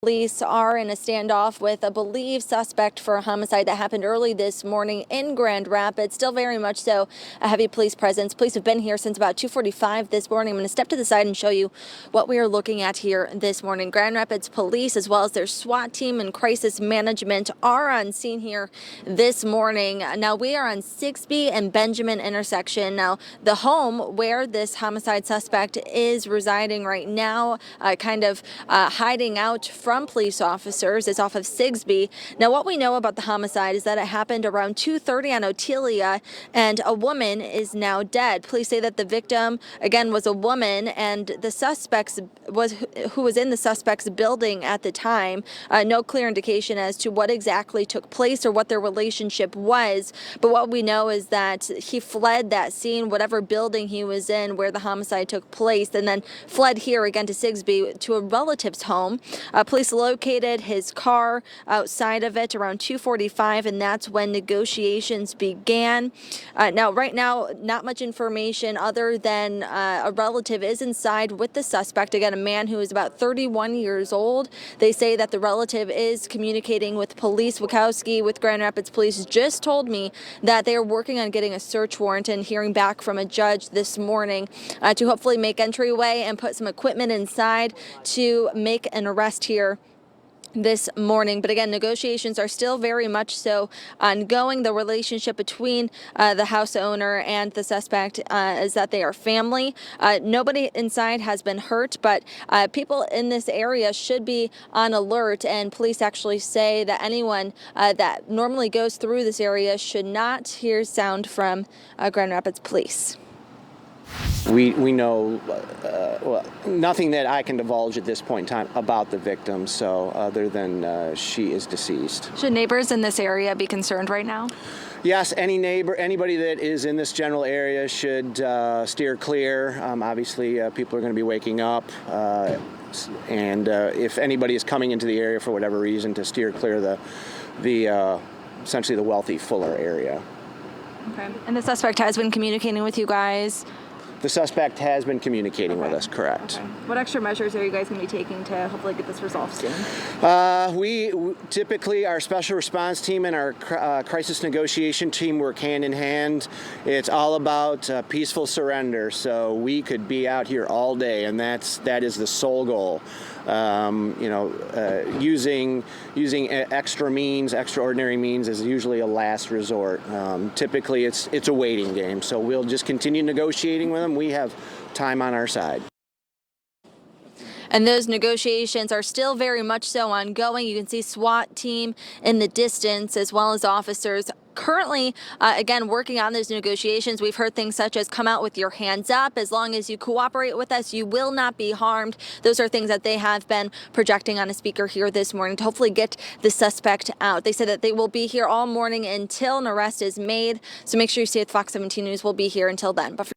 Police are in a standoff with a believed suspect for a homicide that happened early this morning in Grand Rapids. Still very much so a heavy police presence. Police have been here since about 2:45 this morning. I'm going to step to the side and show you what we are looking at here this morning. Grand Rapids Police, as well as their SWAT team and crisis management, are on scene here this morning. Now, we are on 6B and Benjamin intersection. Now, the home where this homicide suspect is residing right now, hiding out from police officers, is off of Sigsbee. Now, what we know about the homicide is that it happened around 2:30 on Otelia, and a woman is now dead. Police say that the victim, again, was a woman, and the suspects who was in the suspect's building at the time. No clear indication as to what exactly took place or what their relationship was. But what we know is that he fled that scene, whatever building he was in where the homicide took place, and then fled here again to Sigsbee to a relative's home. Police located his car outside of it around 2:45, and that's when negotiations began. Now, right now, not much information other than a relative is inside with the suspect. Again, a man who is about 31 years old. They say that the relative is communicating with police. Wachowski with Grand Rapids Police just told me that they are working on getting a search warrant and hearing back from a judge this morning to hopefully make entryway and put some equipment inside to make an arrest here this morning. But again, negotiations are still very much so ongoing. The relationship between the house owner and the suspect is that they are family. Nobody inside has been hurt, but people in this area should be on alert, and police actually say that anyone that normally goes through this area should not hear sound from Grand Rapids Police. We know nothing that I can divulge at this point in time about the victim, so other than she is deceased. Should neighbors in this area be concerned right now? Yes, anybody that is in this general area should steer clear. Obviously, people are going to be waking up, and if anybody is coming into the area for whatever reason, to steer clear the essentially the wealthy Fuller area. Okay. And the suspect has been communicating with you guys? The suspect has been communicating with us, correct. Okay. What extra measures are you guys going to be taking to hopefully get this resolved soon? We typically, our special response team and our crisis negotiation team work hand in hand. It's all about peaceful surrender, so we could be out here all day, and that is the sole goal. Using extraordinary means is usually a last resort. Typically, it's a waiting game, so we'll just continue negotiating with them. We have time on our side. And those negotiations are still very much so ongoing. You can see SWAT team in the distance, as well as officers currently, again, working on those negotiations. We've heard things such as come out with your hands up. As long as you cooperate with us, you will not be harmed. Those are things that they have been projecting on a speaker here this morning to hopefully get the suspect out. They said that they will be here all morning until an arrest is made. So make sure you stay with Fox 17 News. We'll be here until then. But